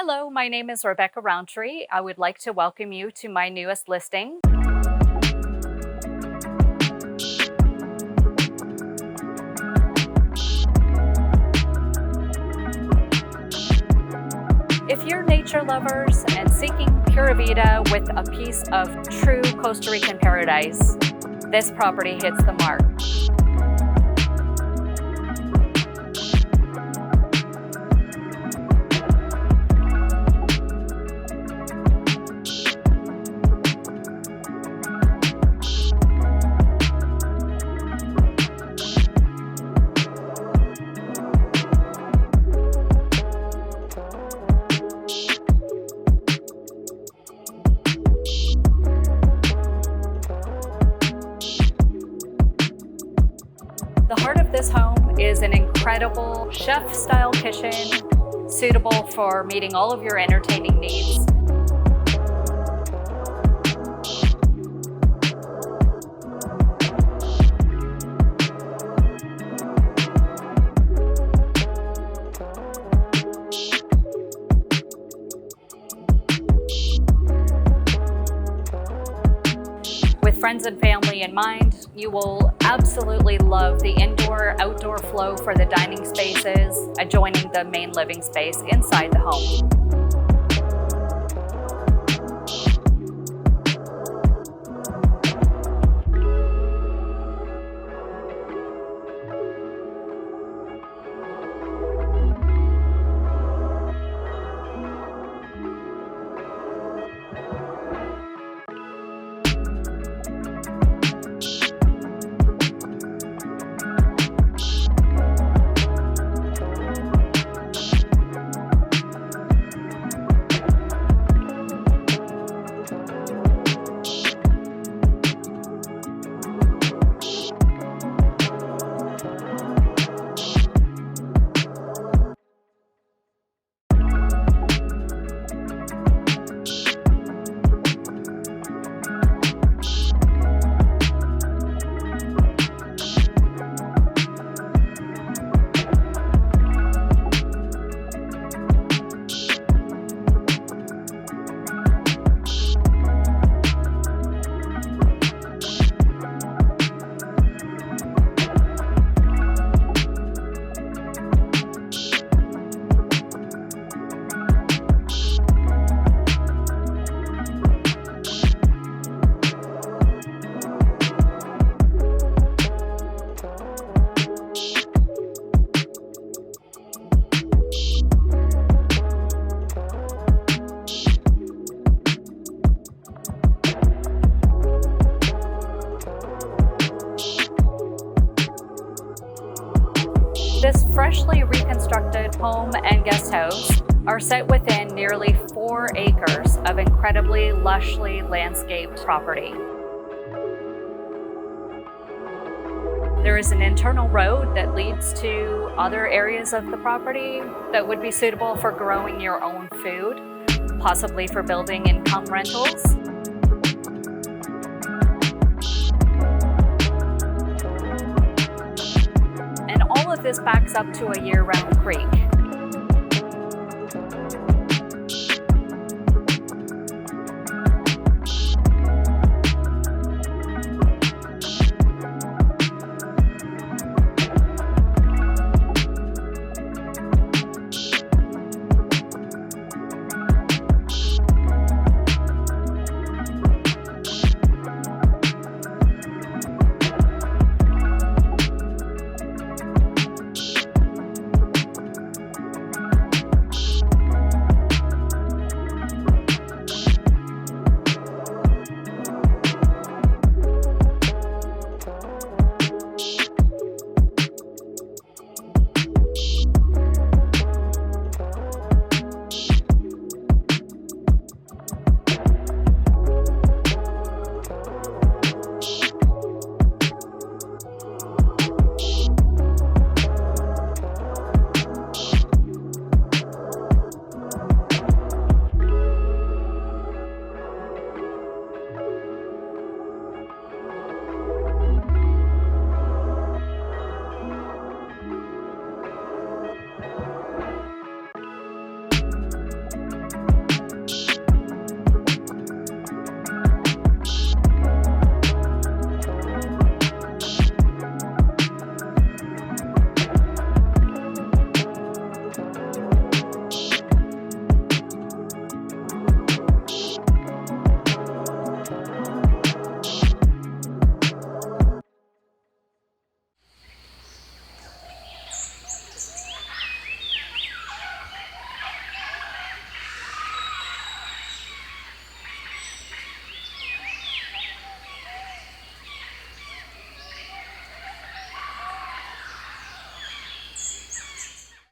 Hello, my name is Rebecca Roundtree. I would like to welcome you to my newest listing. If you're nature lovers and seeking Pura Vida with a piece of true Costa Rican paradise, this property hits the mark. The heart of this home is an incredible chef-style kitchen, suitable for meeting all of your entertaining needs. With friends and family in mind, you will absolutely love the indoor-outdoor flow for the dining spaces adjoining the main living space inside the home. This freshly reconstructed home and guest house are set within nearly 4 acres of incredibly lushly landscaped property. There is an internal road that leads to other areas of the property that would be suitable for growing your own food, possibly for building income rentals. And all of this backs up to a year-round creek.